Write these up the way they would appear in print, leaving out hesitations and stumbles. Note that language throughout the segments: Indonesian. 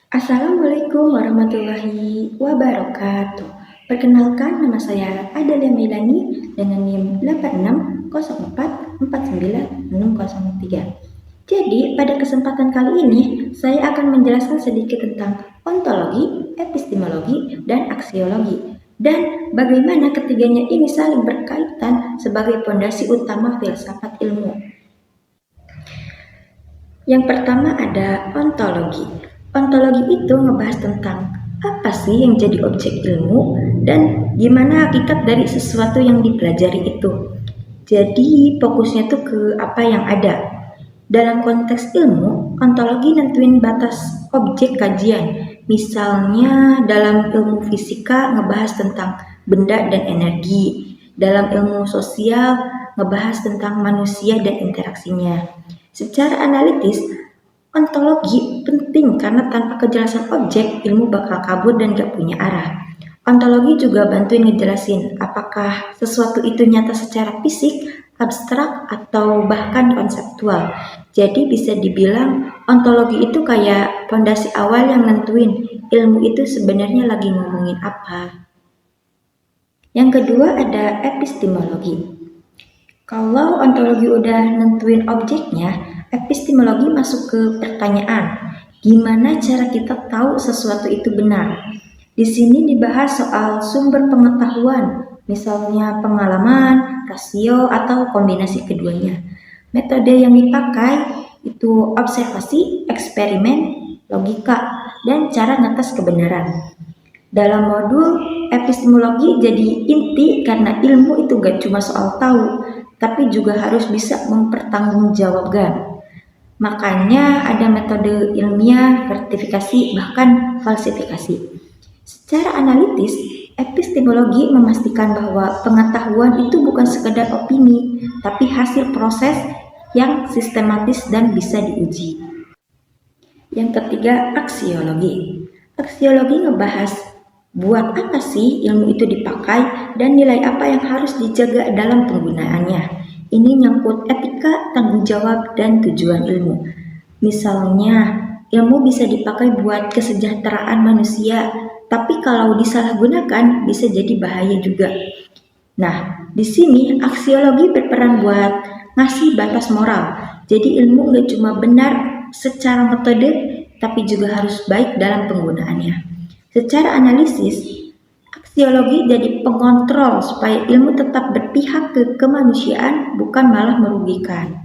Assalamualaikum warahmatullahi wabarakatuh. Perkenalkan, nama saya Adalia Melani dengan NIM 8604496003. Jadi, pada kesempatan kali ini, saya akan menjelaskan sedikit tentang ontologi, epistemologi, dan aksiologi, dan bagaimana ketiganya ini saling berkaitan sebagai fondasi utama filsafat ilmu. Yang pertama ada ontologi. Ontologi itu ngebahas tentang apa sih yang jadi objek ilmu dan gimana hakikat dari sesuatu yang dipelajari itu. Jadi fokusnya tuh ke apa yang ada. Dalam konteks ilmu, ontologi nentuin batas objek kajian. Misalnya dalam ilmu fisika ngebahas tentang benda dan energi. Dalam ilmu sosial ngebahas tentang manusia dan interaksinya. Secara analitis, ontologi penting karena tanpa kejelasan objek, ilmu bakal kabur dan gak punya arah. Ontologi juga bantuin ngejelasin apakah sesuatu itu nyata secara fisik, abstrak, atau bahkan konseptual. Jadi bisa dibilang ontologi itu kayak fondasi awal yang nentuin ilmu itu sebenarnya lagi ngomongin apa. Yang kedua ada epistemologi. Kalau ontologi udah nentuin objeknya, epistemologi masuk ke pertanyaan, gimana cara kita tahu sesuatu itu benar? Di sini dibahas soal sumber pengetahuan, misalnya pengalaman, rasio, atau kombinasi keduanya. Metode yang dipakai itu observasi, eksperimen, logika, dan cara ngetes kebenaran. Dalam modul epistemologi jadi inti karena ilmu itu gak cuma soal tahu, tapi juga harus bisa mempertanggungjawabkan. Makanya ada metode ilmiah, vertifikasi, bahkan falsifikasi. Secara analitis, epistemologi memastikan bahwa pengetahuan itu bukan sekedar opini, tapi hasil proses yang sistematis dan bisa diuji. Yang ketiga, aksiologi. Aksiologi ngebahas buat apa sih ilmu itu dipakai dan nilai apa yang harus dijaga dalam penggunaannya. Ini nyangkut etika, tanggung jawab, dan tujuan ilmu. Misalnya, ilmu bisa dipakai buat kesejahteraan manusia, tapi kalau disalahgunakan bisa jadi bahaya juga. Nah, di sini aksiologi berperan buat ngasih batas moral. Jadi ilmu nggak cuma benar secara metode, tapi juga harus baik dalam penggunaannya. Secara analisis, aksiologi jadi pengontrol supaya ilmu tetap berpihak ke kemanusiaan, bukan malah merugikan.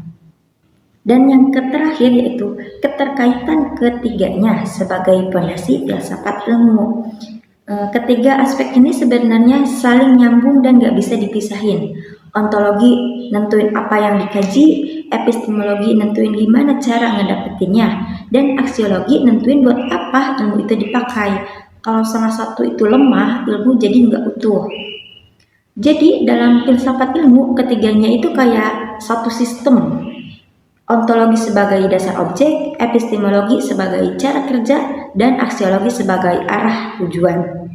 Dan yang terakhir yaitu keterkaitan ketiganya sebagai fondasi filsafat ilmu. Ketiga aspek ini sebenarnya saling nyambung dan gak bisa dipisahin. Ontologi nentuin apa yang dikaji, epistemologi nentuin gimana cara ngedapetinnya, dan aksiologi nentuin buat apa ilmu itu dipakai. Kalau salah satu itu lemah, ilmu jadi nggak utuh. Jadi dalam filsafat ilmu, ketiganya itu kayak satu sistem. Ontologi sebagai dasar objek, epistemologi sebagai cara kerja, dan aksiologi sebagai arah tujuan.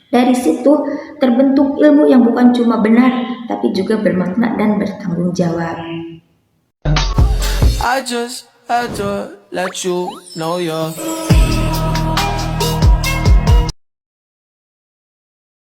Dari situ terbentuk ilmu yang bukan cuma benar, tapi juga bermakna dan bertanggung jawab. I just had to let you know you're